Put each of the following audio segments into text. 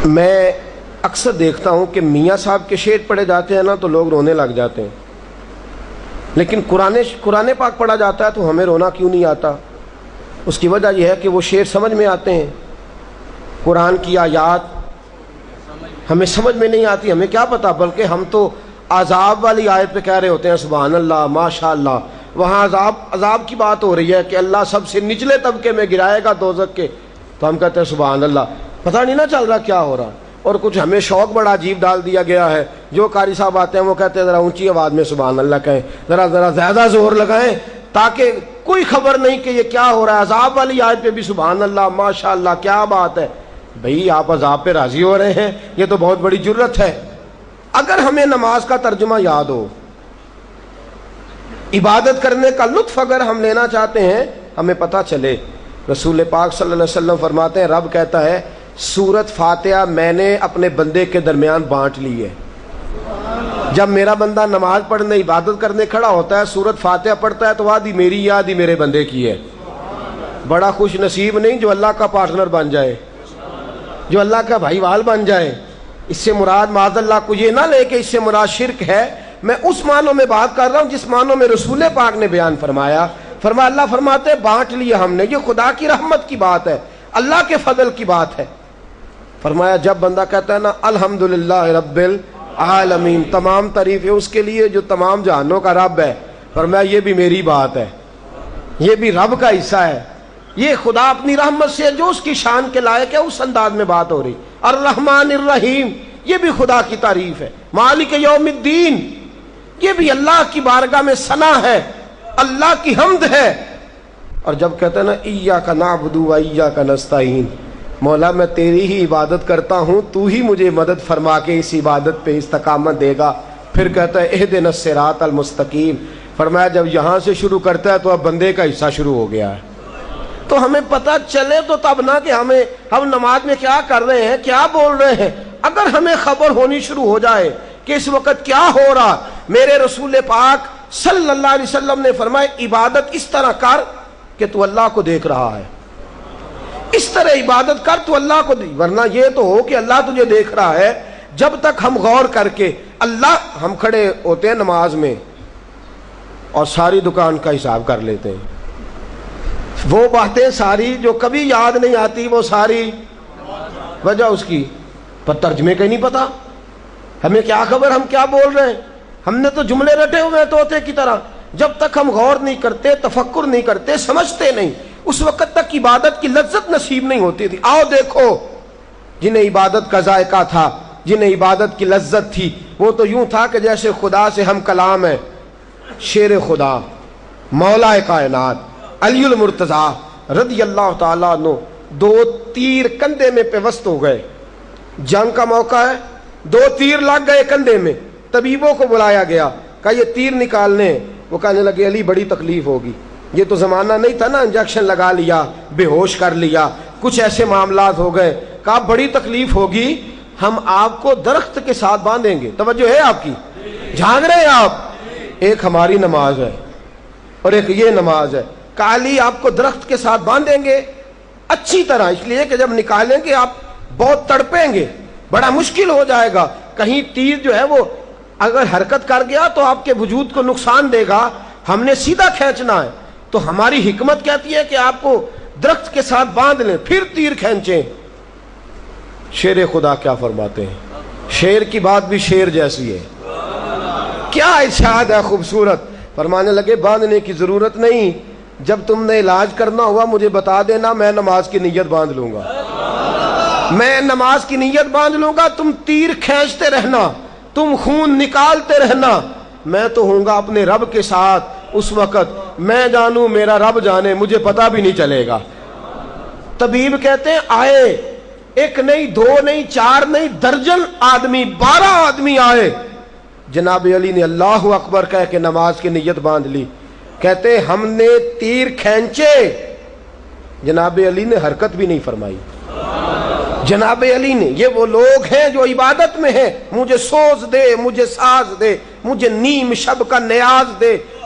میں اکثر دیکھتا ہوں کہ میاں صاحب کے شعر پڑھے جاتے ہیں نا تو لوگ رونے لگ جاتے ہیں، لیکن قرآن پاک پڑھا جاتا ہے تو ہمیں رونا کیوں نہیں آتا؟ اس کی وجہ یہ ہے کہ وہ شعر سمجھ میں آتے ہیں، قرآن کی آیات ہمیں سمجھ میں نہیں آتی، ہمیں کیا پتا، بلکہ ہم تو عذاب والی آیت پہ کہہ رہے ہوتے ہیں سبحان اللہ ماشاء اللہ، وہاں عذاب کی بات ہو رہی ہے کہ اللہ سب سے نچلے طبقے میں گرائے گا دوزخ کے، تو ہم کہتے ہیں سبحان اللہ، پتہ نہیں نہ چل رہا کیا ہو رہا۔ اور کچھ ہمیں شوق بڑا عجیب ڈال دیا گیا ہے، جو قاری صاحب آتے ہیں وہ کہتے ہیں ذرا اونچی آواز میں سبحان اللہ کہیں، ذرا زیادہ زور لگائیں تاکہ کوئی خبر نہیں کہ یہ کیا ہو رہا ہے، عذاب والی آیت پہ بھی سبحان اللہ ماشاء اللہ، کیا بات ہے بھئی، آپ عذاب پہ راضی ہو رہے ہیں، یہ تو بہت بڑی جرت ہے۔ اگر ہمیں نماز کا ترجمہ یاد ہو، عبادت کرنے کا لطف اگر ہم لینا چاہتے ہیں، ہمیں پتہ چلے، رسول پاک صلی اللہ علیہ وسلم فرماتے ہیں، رب کہتا ہے سورت فاتحہ میں نے اپنے بندے کے درمیان بانٹ لی ہے۔ جب میرا بندہ نماز پڑھنے عبادت کرنے کھڑا ہوتا ہے، سورت فاتحہ پڑھتا ہے تو آدھی میری آدھی میرے بندے کی ہے۔ بڑا خوش نصیب نہیں جو اللہ کا پارٹنر بن جائے، جو اللہ کا بھائی وال بن جائے۔ اس سے مراد معاذ اللہ کو یہ نہ لے کہ اس سے مراد شرک ہے، میں اس معنوں میں بات کر رہا ہوں جس معنوں میں رسول پاک نے بیان فرمایا۔ اللہ فرماتے بانٹ لیا ہم نے، یہ خدا کی رحمت کی بات ہے، اللہ کے فضل کی بات ہے۔ فرمایا جب بندہ کہتا ہے نا الحمدللہ رب العالمین، تمام تعریفیں اس کے لیے جو تمام جہانوں کا رب ہے، فرمایا یہ بھی میری بات ہے، یہ بھی رب کا حصہ ہے، یہ خدا اپنی رحمت سے جو اس کی شان کے لائق ہے اس انداز میں بات ہو رہی۔ الرحمن الرحیم، یہ بھی خدا کی تعریف ہے۔ مالک یوم الدین، یہ بھی اللہ کی بارگاہ میں ثنا ہے، اللہ کی حمد ہے۔ اور جب کہتے ہیں نا ایاک نعبد و ایاک نستعین، مولا میں تیری ہی عبادت کرتا ہوں، تو ہی مجھے مدد فرما کے اس عبادت پہ استقامت دے گا، پھر کہتا ہے اہدنا الصراط المستقیم۔ فرمایا جب یہاں سے شروع کرتا ہے تو اب بندے کا حصہ شروع ہو گیا ہے۔ تو ہمیں پتہ چلے تو تب نہ کہ ہم نماز میں کیا کر رہے ہیں، کیا بول رہے ہیں۔ اگر ہمیں خبر ہونی شروع ہو جائے کہ اس وقت کیا ہو رہا، میرے رسول پاک صلی اللہ علیہ وسلم نے فرمایا عبادت اس طرح کر کہ تو اللہ کو دیکھ رہا ہے، اس طرح عبادت کر تو اللہ کو دیکھ، ورنہ یہ تو ہو کہ اللہ تجھے دیکھ رہا ہے۔ جب تک ہم غور کر کے ہم کھڑے ہوتے ہیں نماز میں اور ساری دکان کا حساب کر لیتے ہیں، وہ باتیں ساری جو کبھی یاد نہیں آتی، وہ ساری وجہ اس کی پر ترجمے کا ہی نہیں پتا، ہمیں کیا خبر ہم کیا بول رہے ہیں، ہم نے تو جملے رٹے ہوئے ہیں طوطے کی طرح۔ جب تک ہم غور نہیں کرتے، تفکر نہیں کرتے، سمجھتے نہیں، اس وقت تک عبادت کی لذت نصیب نہیں ہوتی تھی۔ آؤ دیکھو جنہیں عبادت کا ذائقہ تھا، جنہیں عبادت کی لذت تھی، وہ تو یوں تھا کہ جیسے خدا سے ہم کلام ہیں، شیر خدا مولا کائنات علی المرتضی رضی اللہ تعالیٰ عنہ، 2 تیر کندھے میں پیوست ہو گئے، جنگ کا موقع ہے، 2 تیر لگ گئے کندھے میں، طبیبوں کو بلایا گیا، کہا یہ تیر نکالنے، وہ کہنے لگے علی بڑی تکلیف ہوگی، یہ تو زمانہ نہیں تھا نا انجیکشن لگا لیا بے ہوش کر لیا، کچھ ایسے معاملات ہو گئے، کہا بڑی تکلیف ہوگی، ہم آپ کو درخت کے ساتھ باندھیں گے۔ توجہ ہے آپ کی، جھانک رہے ہیں آپ، ایک ہماری نماز ہے اور ایک یہ نماز ہے، کہا علی آپ کو درخت کے ساتھ باندھیں گے اچھی طرح، اس لیے کہ جب نکالیں گے آپ بہت تڑپیں گے، بڑا مشکل ہو جائے گا، کہیں تیر جو ہے وہ اگر حرکت کر گیا تو آپ کے وجود کو نقصان دے گا، ہم نے سیدھا کھینچنا ہے، تو ہماری حکمت کہتی ہے کہ آپ کو درخت کے ساتھ باندھ لیں پھر تیر کھینچیں۔ شیر خدا کیا فرماتے ہیں، شیر کی بات بھی شیر جیسی ہے، کیا ارشاد ہے خوبصورت، فرمانے لگے باندھنے کی ضرورت نہیں، جب تم نے علاج کرنا ہوا مجھے بتا دینا، میں نماز کی نیت باندھ لوں گا، میں نماز کی نیت باندھ لوں گا، تم تیر کھینچتے رہنا، تم خون نکالتے رہنا، میں تو ہوں گا اپنے رب کے ساتھ، اس وقت میں جانوں میرا رب جانے، مجھے پتا بھی نہیں چلے گا۔ طبیب کہتے ہیں آئے، 1 نہیں 2 نہیں 4 نہیں درجن آدمی، 12 آدمی آئے، جناب علی نے اللہ اکبر کہہ کے نماز کی نیت باندھ لی، کہتے ہم نے تیر کھینچے، جناب علی نے حرکت بھی نہیں فرمائی۔ جناب علی نے، یہ وہ لوگ ہیں جو عبادت میں ہیں، مجھے سوز دے، مجھے ساز دے، مجھے نیم شب کا نیاز دے،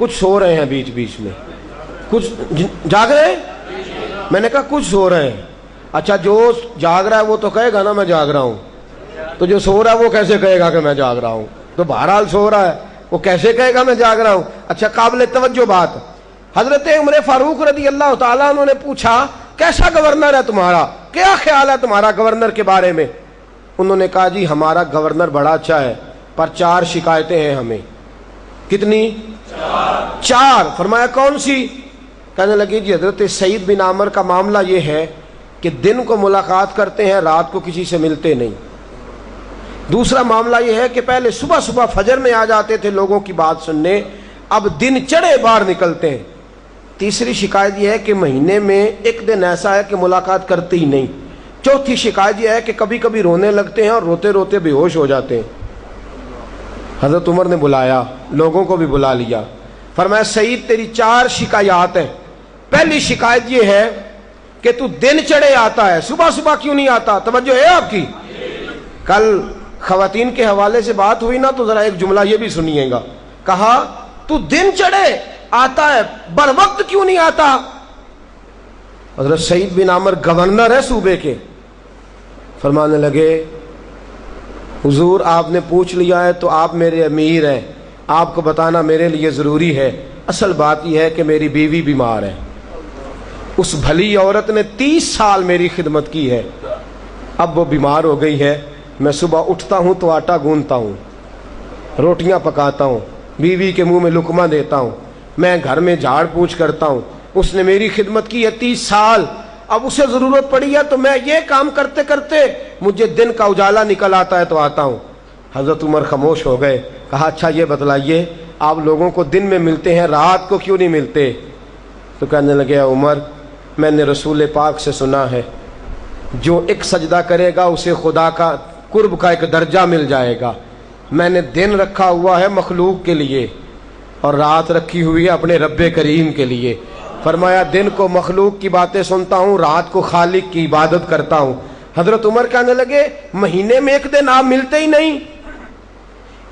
کچھ سو رہے ہیں بیچ بیچ میں، کچھ جاگ رہے ہیں؟ میں نے کہا کچھ سو رہے ہیں۔ اچھا جو جاگ رہا ہے وہ تو کہے گا نا میں جاگ رہا ہوں، تو جو سو رہا ہے وہ کیسے کہے گا کہ میں جاگ رہا ہوں؟ تو بہرحال سو رہا ہے، وہ کیسے کہے گا میں جاگ رہا ہوں؟ اچھا قابل توجہ بات، حضرت عمر فاروق رضی اللہ تعالیٰ عنہ نے پوچھا کیسا گورنر ہے تمہارا، کیا خیال ہے تمہارا گورنر کے بارے میں؟ انہوں نے کہا جی ہمارا گورنر بڑا اچھا ہے، پر 4 شکایتیں ہیں ہمیں۔ کتنی؟ 4۔ فرمایا کون سی؟ کہنے لگی جی حضرت سعید بن عامر کا معاملہ یہ ہے کہ دن کو ملاقات کرتے ہیں، رات کو کسی سے ملتے نہیں۔ دوسرا معاملہ یہ ہے کہ پہلے صبح صبح فجر میں آ جاتے تھے لوگوں کی بات سننے، اب دن چڑھے باہر نکلتے ہیں۔ تیسری شکایت یہ ہے کہ مہینے میں ایک دن ایسا ہے کہ ملاقات کرتے ہی نہیں۔ چوتھی شکایت یہ ہے کہ کبھی کبھی رونے لگتے ہیں اور روتے روتے بے ہوش ہو جاتے ہیں۔ حضرت عمر نے بلایا، لوگوں کو بھی بلا لیا، فرمایا سعید تیری 4 شکایات ہیں۔ پہلی شکایت یہ ہے کہ تو دن چڑھے آتا ہے، صبح صبح کیوں نہیں آتا؟ توجہ ہے آپ کی؟ کل خواتین کے حوالے سے بات ہوئی نا، تو ذرا ایک جملہ یہ بھی سنیے گا، کہا تو دن چڑھے آتا ہے بر وقت کیوں نہیں آتا؟ حضرت سعید بن عامر گورنر ہے صوبے کے، فرمانے لگے حضور آپ نے پوچھ لیا ہے تو آپ میرے امیر ہیں، آپ کو بتانا میرے لیے ضروری ہے۔ اصل بات یہ ہے کہ میری بیوی بیمار ہے، اس بھلی عورت نے 30 سال میری خدمت کی ہے، اب وہ بیمار ہو گئی ہے۔ میں صبح اٹھتا ہوں تو آٹا گوندتا ہوں، روٹیاں پکاتا ہوں، بیوی کے منہ میں لقمہ دیتا ہوں، میں گھر میں جھاڑ پوچھ کرتا ہوں، اس نے میری خدمت کی ہے 30 سال، اب اسے ضرورت پڑی ہے تو میں یہ کام کرتے کرتے مجھے دن کا اجالا نکل آتا ہے تو آتا ہوں۔ حضرت عمر خاموش ہو گئے، کہا اچھا یہ بتلائیے آپ لوگوں کو دن میں ملتے ہیں، رات کو کیوں نہیں ملتے؟ تو کہنے لگے عمر میں نے رسول پاک سے سنا ہے جو ایک سجدہ کرے گا اسے خدا کا قرب کا ایک درجہ مل جائے گا، میں نے دن رکھا ہوا ہے مخلوق کے لیے اور رات رکھی ہوئی ہے اپنے رب کریم کے لیے۔ فرمایا دن کو مخلوق کی باتیں سنتا ہوں، رات کو خالق کی عبادت کرتا ہوں۔ حضرت عمر کہنے لگے مہینے میں ایک دن آپ ملتے ہی نہیں،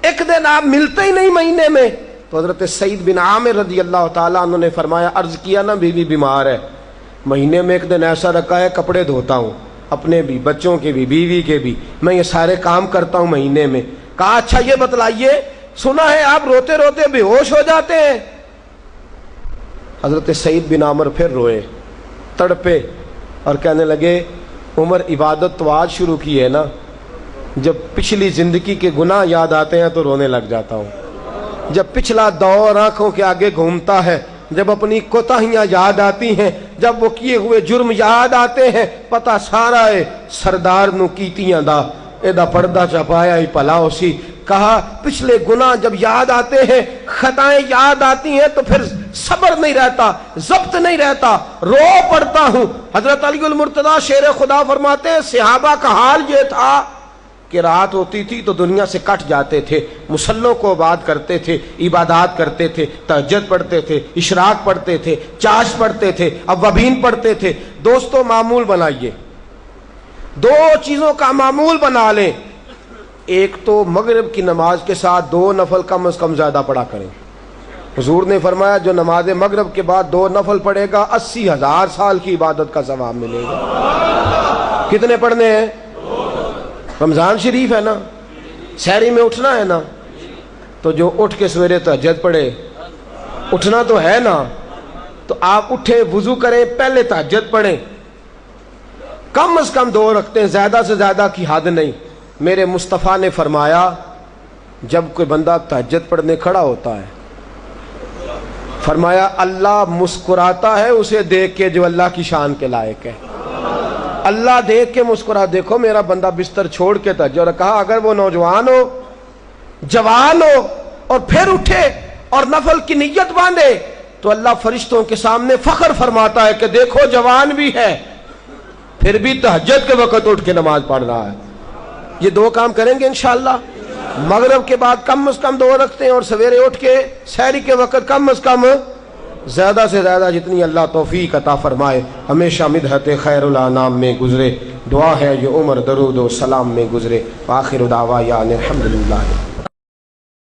ایک دن آپ ملتے ہی نہیں مہینے میں۔ تو حضرت سعید بن عامر رضی اللہ تعالیٰ عنہ نے فرمایا عرض کیا نا بیوی بیمار ہے، مہینے میں ایک دن ایسا رکھا ہے کپڑے دھوتا ہوں، اپنے بھی، بچوں کے بھی، بیوی کے بھی، میں یہ سارے کام کرتا ہوں مہینے میں۔ کہا اچھا یہ بتلائیے سنا ہے آپ روتے روتے بے ہوش ہو جاتے ہیں۔ حضرت سعید بن عامر پھر روئے، تڑپے اور کہنے لگے عمر عبادت تو آج شروع کی ہے نا، جب پچھلی زندگی کے گناہ یاد آتے ہیں تو رونے لگ جاتا ہوں، جب پچھلا دور آنکھوں کے آگے گھومتا ہے، جب اپنی کوتاہیاں یاد آتی ہیں، جب وہ کیے ہوئے جرم یاد آتے ہیں، پتہ سارا ہے سردار نو کیتیاں دا ایدا پردہ چپایا ہی پلا اسی۔ کہا پچھلے گناہ جب یاد آتے ہیں، خطائیں یاد آتی ہیں تو پھر صبر نہیں رہتا، ضبط نہیں رہتا، رو پڑتا ہوں۔ حضرت علی المرتضیٰ شیر خدا فرماتے ہیں صحابہ کا حال یہ تھا کہ رات ہوتی تھی تو دنیا سے کٹ جاتے تھے، مصلوں کو آباد کرتے تھے، عبادات کرتے تھے، تہجد پڑھتے تھے، اشراق پڑھتے تھے، چاش پڑھتے تھے، اوابین پڑھتے تھے۔ دوستو معمول بنائیے، 2 چیزوں کا معمول بنا لیں، ایک تو مغرب کی نماز کے ساتھ 2 نفل کم از کم زیادہ پڑھا کریں۔ حضور نے فرمایا جو نماز مغرب کے بعد 2 نفل پڑھے گا 80,000 سال کی عبادت کا ثواب ملے گا۔ کتنے پڑھنے ہیں؟ رمضان شریف ہے نا، سحری میں اٹھنا ہے نا، تو جو اٹھ کے سویرے تہجد پڑھے، اٹھنا تو ہے نا، تو آپ اٹھیں وضو کریں پہلے تہجد پڑھیں، کم از کم 2 رکھتے ہیں، زیادہ سے زیادہ کی حد نہیں۔ میرے مصطفیٰ نے فرمایا جب کوئی بندہ تہجد پڑھنے کھڑا ہوتا ہے، فرمایا اللہ مسکراتا ہے اسے دیکھ کے جو اللہ کی شان کے لائق ہے، اللہ دیکھ کے مسکرا۔ دیکھو میرا بندہ بستر چھوڑ کے تہجد، اور کہا اگر وہ نوجوان ہو، جوان ہو اور پھر اٹھے اور نفل کی نیت باندھے تو اللہ فرشتوں کے سامنے فخر فرماتا ہے کہ دیکھو جوان بھی ہے پھر بھی تہجد کے وقت اٹھ کے نماز پڑھ رہا ہے۔ یہ 2 کام کریں گے انشاءاللہ۔ مغرب کے بعد کم از کم 2 رکھتے ہیں، اور سویرے اٹھ کے سحری کے وقت کم از کم زیادہ سے زیادہ جتنی اللہ توفیق عطا فرمائے۔ ہمیشہ مدحت خیر الانام میں گزرے، دعا ہے یہ عمر درود و سلام میں گزرے۔ آخر دعوانا الحمدللہ۔